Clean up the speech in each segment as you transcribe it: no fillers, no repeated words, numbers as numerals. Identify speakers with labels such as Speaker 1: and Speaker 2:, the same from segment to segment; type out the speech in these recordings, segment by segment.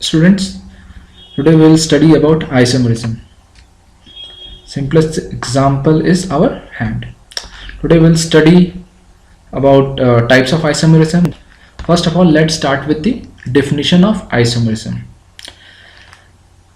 Speaker 1: Students, today we will study about isomerism. Simplest example is our hand. Today we will study about types of isomerism. First of all, let's start with the definition of isomerism.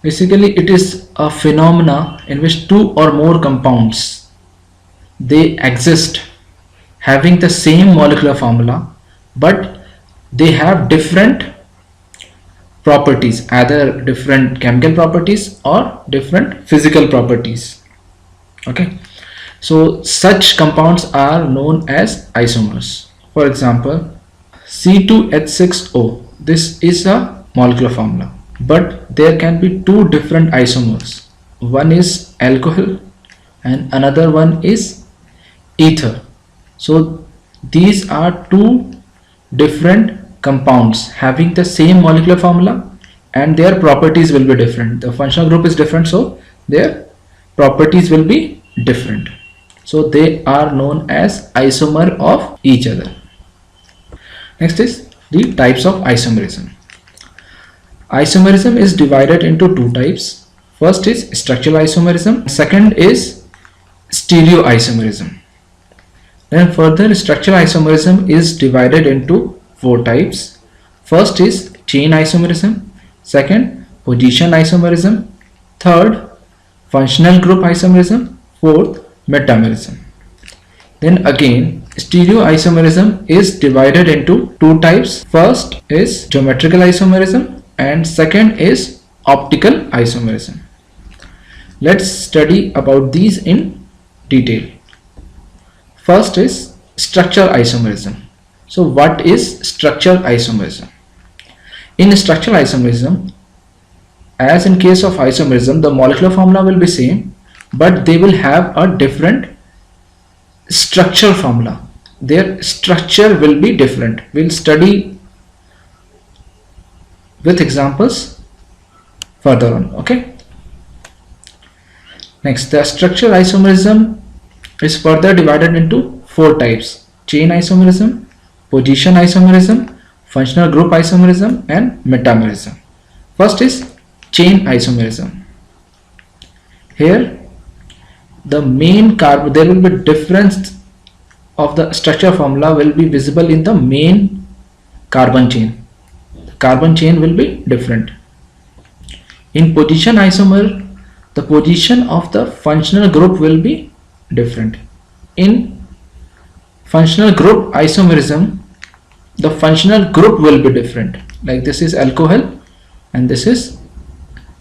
Speaker 1: Basically, it is a phenomena in which two or more compounds they exist having the same molecular formula, but they have different properties, either different chemical properties or different physical properties. Okay, so such compounds are known as isomers. For example, C2H6O, this is a molecular formula, but there can be two different isomers. One is alcohol and another one is ether. So these are two different compounds having the same molecular formula and their properties will be different. The functional group is different, so their properties will be different. So they are known as isomer of each other. Next is the types of isomerism. Isomerism is divided into two types. First is structural isomerism, second is stereoisomerism. Then further, structural isomerism is divided into four types. First is chain isomerism, second position isomerism, third functional group isomerism, fourth metamerism. Then again, stereoisomerism is divided into two types. First is geometrical isomerism and second is optical isomerism. Let's study about these in detail. First is structural isomerism. So what is structural isomerism? In structural isomerism, as in case of isomerism, the molecular formula will be same, but they will have a different structural formula. Their structure will be different. We'll study with examples further on. Okay. Next, the structural isomerism is further divided into four types: chain isomerism, position isomerism, functional group isomerism and metamerism. First is chain isomerism. Here the main carbon, there will be difference of the structure formula will be visible in the main carbon chain. The carbon chain will be different. In position isomer, the position of the functional group will be different. In functional group isomerism, the functional group will be different. Like this is alcohol and this is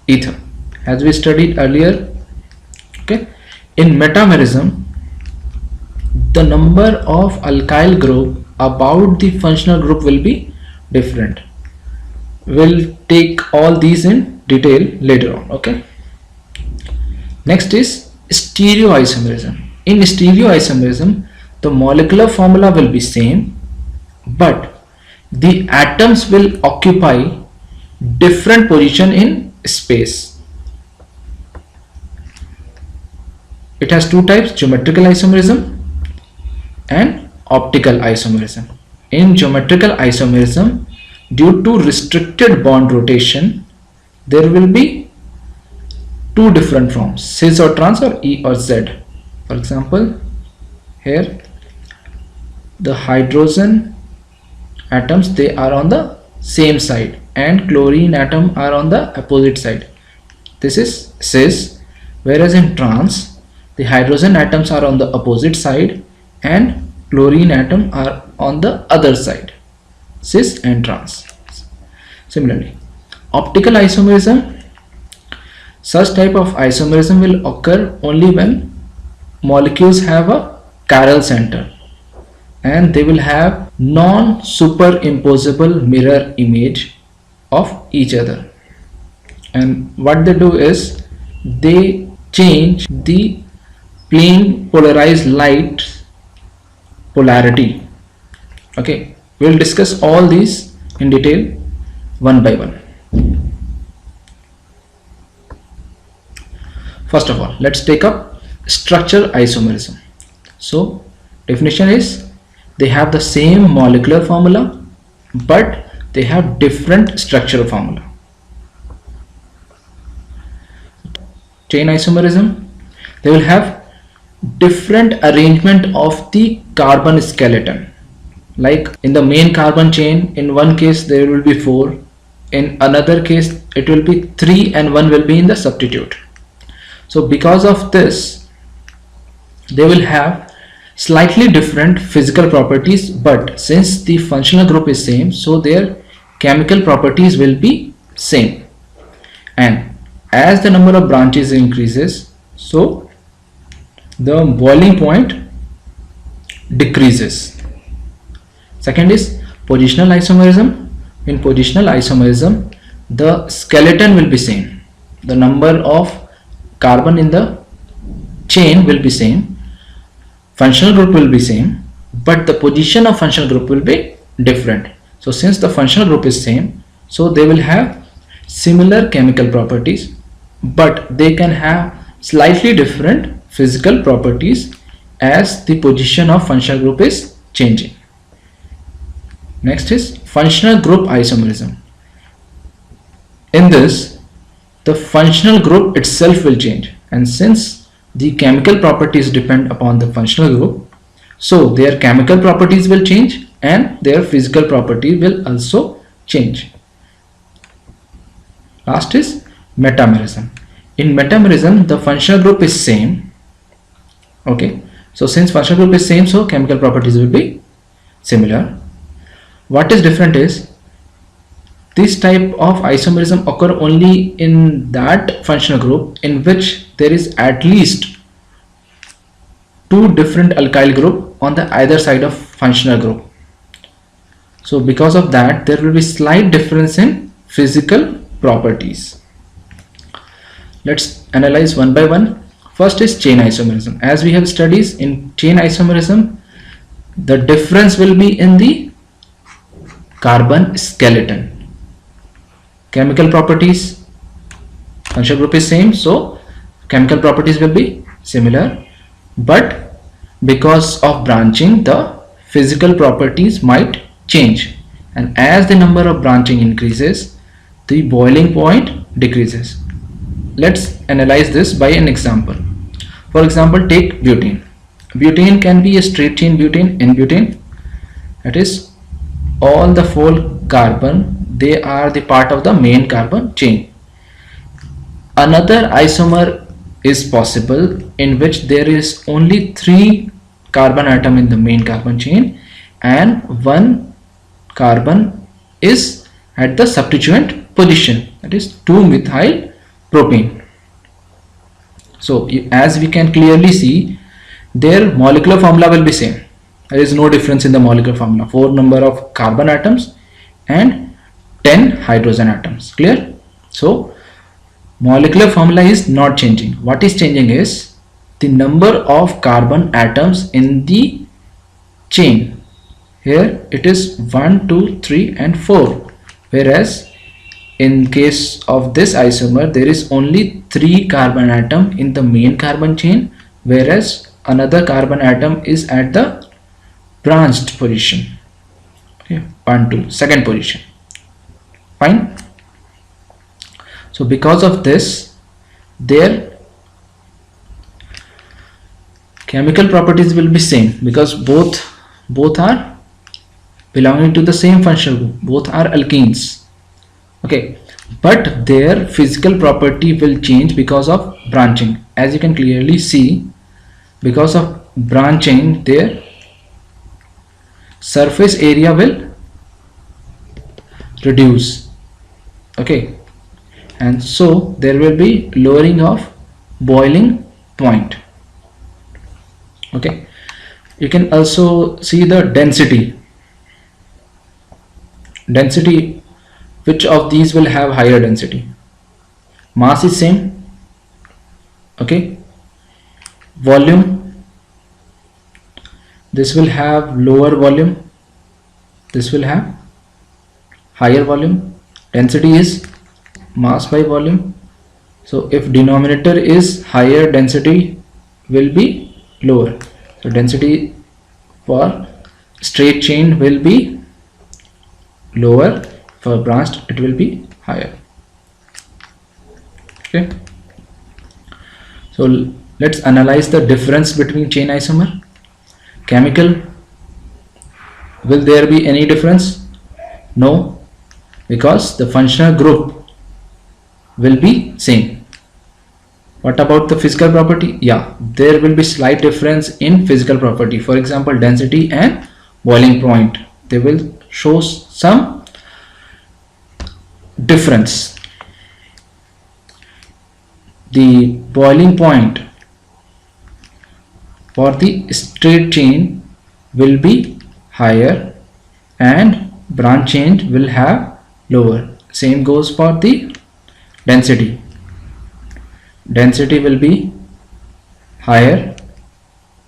Speaker 1: ether, as we studied earlier. Okay. In metamerism, the number of alkyl group about the functional group will be different. We'll take all these in detail later on. Okay. Next is stereoisomerism. In stereoisomerism, the molecular formula will be same, but the atoms will occupy different position in space. It has two types: geometrical isomerism and optical isomerism. In geometrical isomerism, due to restricted bond rotation, there will be two different forms: cis or trans or E or Z. For example, here the hydrogen atoms, they are on the same side and chlorine atom are on the opposite side. This is cis, whereas in trans the hydrogen atoms are on the opposite side and chlorine atom are on the other side. Cis and trans. Similarly, optical isomerism, such type of isomerism will occur only when molecules have a chiral center and they will have non-superimposable mirror image of each other. And what they do is they change the plane polarized light polarity. Okay, we'll discuss all these in detail one by one. First of all, let's take up structural isomerism. So definition is they have the same molecular formula but they have different structural formula. chain isomerism, they will have different arrangement of the carbon skeleton. Like in the main carbon chain, in one case there will be 4, in another case it will be 3 and 1 will be in the substitute. So because of this, they will have slightly different physical properties, but since the functional group is same, so their chemical properties will be same. And as the number of branches increases, so the boiling point decreases. Second is positional isomerism. In positional isomerism, the skeleton will be same. The number of carbon in the chain will be same. Functional group will be same, but the position of functional group will be different. So since the functional group is same, so they will have similar chemical properties, but they can have slightly different physical properties as the position of functional group is changing. Next is functional group isomerism. In this, the functional group itself will change, and since the chemical properties depend upon the functional group, so their chemical properties will change and their physical property will also change. Last is metamerism. In metamerism, the functional group is same. Okay, so since functional group is same, so chemical properties will be similar. What is different is this type of isomerism occur only in that functional group in which there is at least 2 different alkyl group on the either side of functional group. So because of that, there will be slight difference in physical properties. Let's analyze one by one. First is chain isomerism. As we have studies in chain isomerism, the difference will be in the carbon skeleton. Chemical properties, functional group is same, so chemical properties will be similar, but because of branching, the physical properties might change, and as the number of branching increases, the boiling point decreases. Let's analyze this by an example. For example, take butane. Butane can be a straight chain butane, N-butane. That is, all the 4 carbon, they are the part of the main carbon chain. Another isomer is possible in which there is only 3 carbon atom in the main carbon chain and 1 carbon is at the substituent position, that is 2-methyl propane. So as we can clearly see, their molecular formula will be same. There is no difference in the molecular formula. 4 number of carbon atoms and 10 hydrogen atoms. Clear? So molecular formula is not changing. What is changing is the number of carbon atoms in the chain. Here it is 1, 2, 3 and 4, whereas in case of this isomer there is only 3 carbon atom in the main carbon chain, whereas another carbon atom is at the branched position. Okay, 1, 2, second position. Fine. So because of this, their chemical properties will be same, because both are belonging to the same functional group, both are alkenes. Okay, but their physical property will change because of branching. As you can clearly see, because of branching, their surface area will reduce. Okay, and so there will be lowering of boiling point. Okay, you can also see the density. Which of these will have higher density? Mass is same. Okay, volume, this will have lower volume, this will have higher volume. Density is mass by volume. So if denominator is higher, density will be lower. So density for straight chain will be lower, for branched it will be higher. Okay, So let's analyze the difference between chain isomer. Chemical, will there be any difference? No, because the functional group will be same. What about the physical property? Yeah, there will be slight difference in physical property. For example, density and boiling point. They will show some difference. The boiling point for the straight chain will be higher and branch chain will have lower. Same goes for the density. Density will be higher,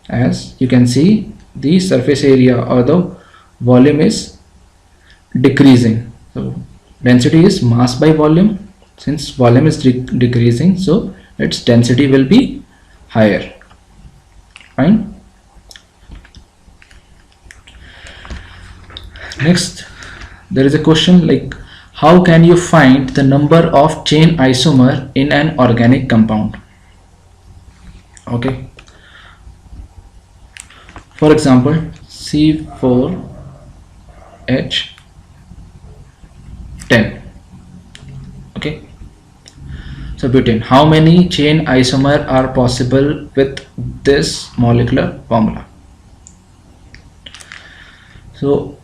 Speaker 1: as you can see the surface area or the volume is decreasing. So density is mass by volume. Since volume is decreasing, so its density will be higher. Fine. Next, there is a question like, how can you find the number of chain isomer in an organic compound? Okay. For example, C4H10. Okay. So butane, how many chain isomer are possible with this molecular formula? So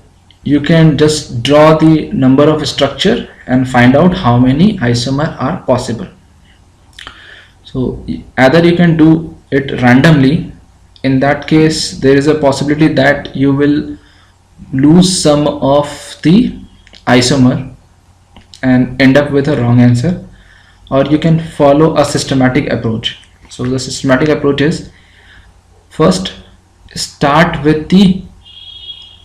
Speaker 1: you can just draw the number of structure and find out how many isomer are possible. So either you can do it randomly. In that case, there is a possibility that you will lose some of the isomer and end up with a wrong answer, or you can follow a systematic approach. So the systematic approach is, first start with the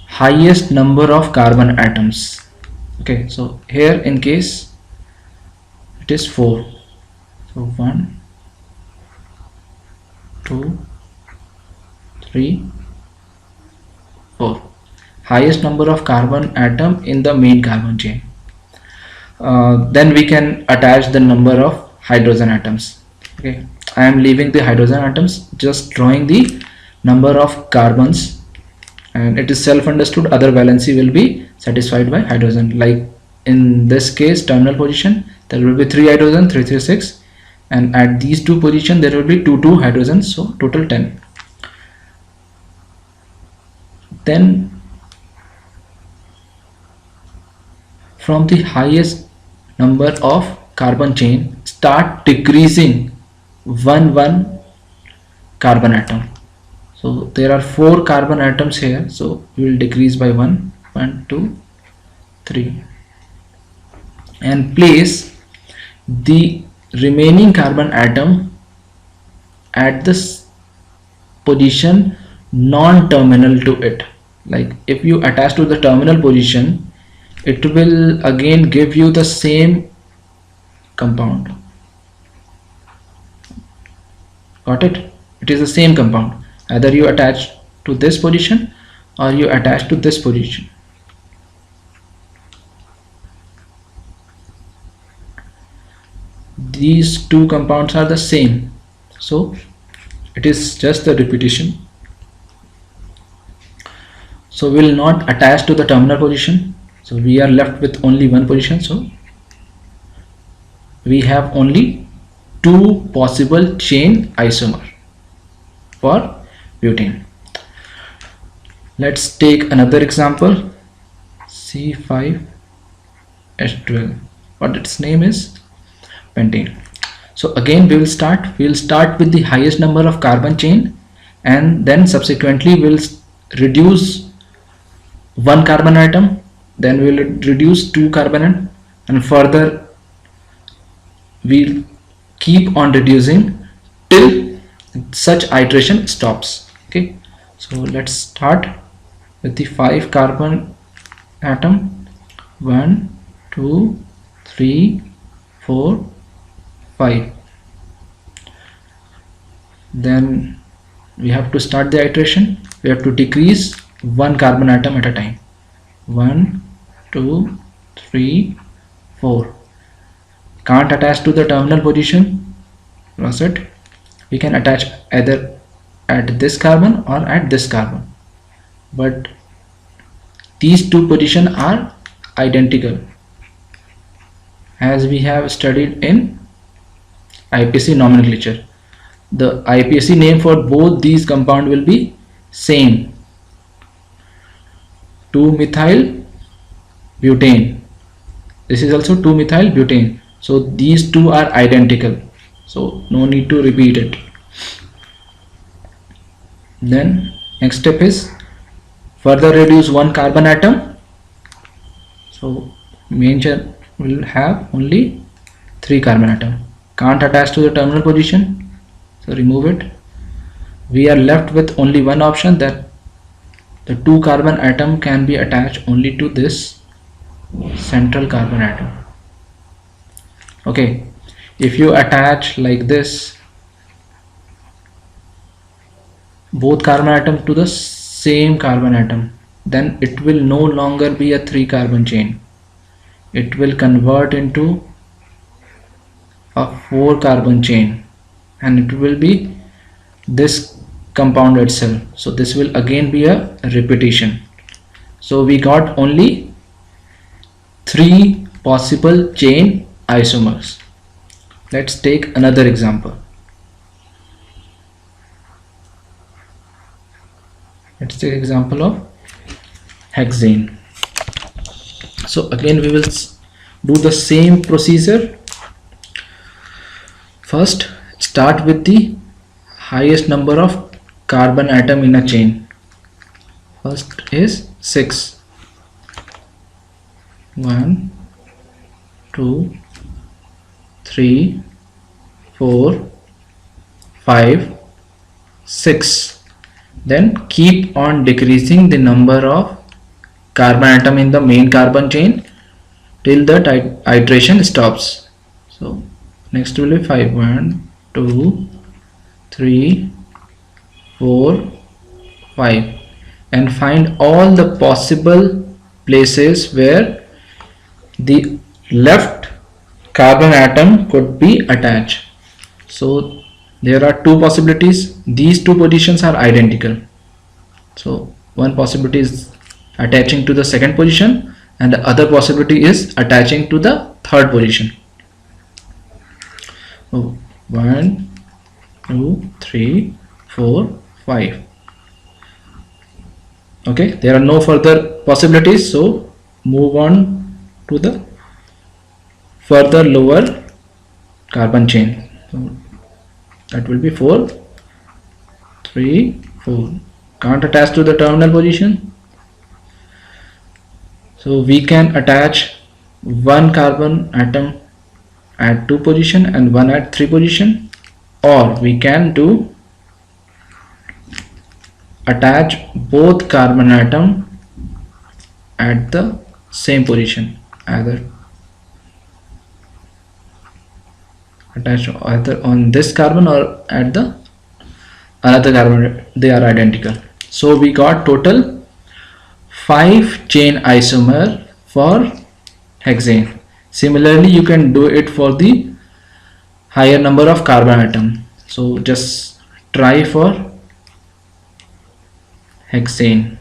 Speaker 1: highest number of carbon atoms. Okay, so here in case it is 4. So 1, 2, 3, 4. Highest number of carbon atom in the main carbon chain. Then we can attach the number of hydrogen atoms. Okay, I am leaving the hydrogen atoms, just drawing the number of carbons, and it is self-understood other valency will be satisfied by hydrogen. Like in this case, terminal position, there will be 3 hydrogen, 3, 3, 6, and at these two positions there will be 2 hydrogens, so total 10. Then from the highest number of carbon chain, start decreasing 1 carbon atom. So there are 4 carbon atoms here, so we will decrease by 1, 1, 2, 3, and place the remaining carbon atom at this position non-terminal to it. Like if you attach to the terminal position, it will again give you the same compound. Got it? It is the same compound. Either you attach to this position or you attach to this position. These two compounds are the same, so it is just the repetition. So we will not attach to the terminal position, so we are left with only one position. So we have only 2 possible chain isomer for butane. Let's take another example, C5H12, what its name is, pentane. So again we will start with the highest number of carbon chain, and then subsequently we will reduce 1 carbon atom, then we will reduce 2 carbon atom, and further we'll keep on reducing till such iteration stops. Okay, so let's start with the 5 carbon atom, 1, 2, 3, 4, 5. Then we have to start the iteration. We have to decrease 1 carbon atom at a time. 1, 2, 3, 4. Can't attach to the terminal position. That's it. we can attach either at this carbon or at this carbon, but these two positions are identical, as we have studied in IPC nomenclature. The IPC name for both these compound will be same, 2-methyl butane. This is also 2-methyl butane. So these two are identical, so no need to repeat it. Then next step is further reduce one carbon atom. So main chain will have only 3 carbon atom, can't attach to the terminal position, so remove it. We are left with only one option, that the 2 carbon atom can be attached only to this central carbon atom. Okay, if you attach like this both carbon atom to the same carbon atom, then it will no longer be a 3 carbon chain, it will convert into a 4 carbon chain, and it will be this compound itself. So this will again be a repetition. So we got only 3 possible chain isomers. Let's take another example. Let's take example of hexane. So again we will do the same procedure. First start with the highest number of carbon atom in a chain. First is 6. 1, 2, 3, 4, 5, 6. Then keep on decreasing the number of carbon atom in the main carbon chain till the iteration stops. So next will be 5. 1, 2, 3, 4, 5, and find all the possible places where the left carbon atom could be attached. So there are 2 possibilities. These 2 positions are identical. So one possibility is attaching to the second position, and the other possibility is attaching to the third position. So 1, 2, 3, 4, 5. Okay, there are no further possibilities, so move on to the further lower carbon chain. So that will be 4, 3, 4. Can't attach to the terminal position, so we can attach one carbon atom at 2 position and one at 3 position, or we can do attach both carbon atom at the same position, either attach either on this carbon or at the another carbon, they are identical. So we got total 5 chain isomer for hexane. Similarly you can do it for the higher number of carbon atom. So just try for hexane,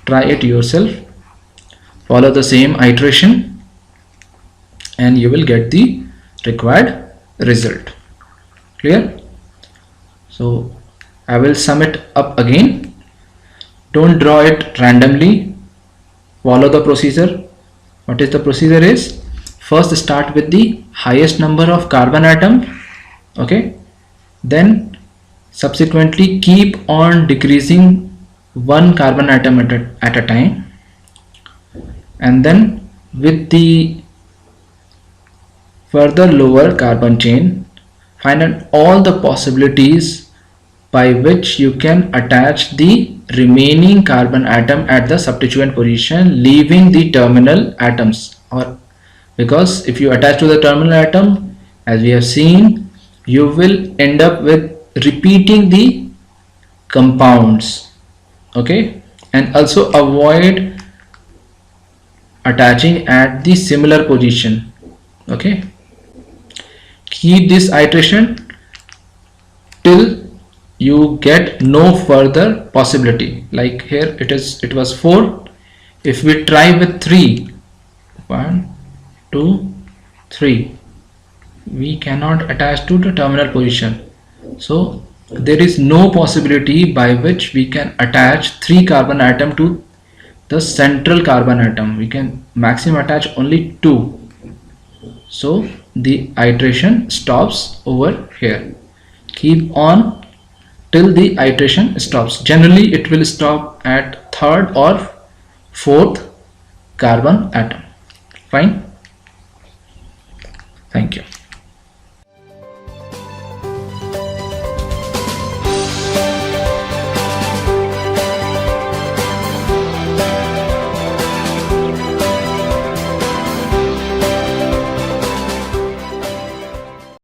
Speaker 1: try it yourself, follow the same iteration, and you will get the required result. Clear? So I will sum it up again. Don't draw it randomly, follow the procedure. What is the procedure is, first start with the highest number of carbon atom, okay, then subsequently keep on decreasing one carbon atom at a time, and then with the further lower carbon chain find out all the possibilities by which you can attach the remaining carbon atom at the substituent position, leaving the terminal atoms. Or because if you attach to the terminal atom, as we have seen, you will end up with repeating the compounds, okay, and also avoid attaching at the similar position, okay. keep this iteration till you get no further possibility. Like here it was 4. If we try with 3, 1 2 3, we cannot attach to the terminal position. So there is no possibility by which we can attach 3 carbon atom to the central carbon atom. We can maximum attach only 2. So the iteration stops over here. Keep on till the iteration stops. Generally it will stop at 3rd or 4th carbon atom. Fine. Thank you.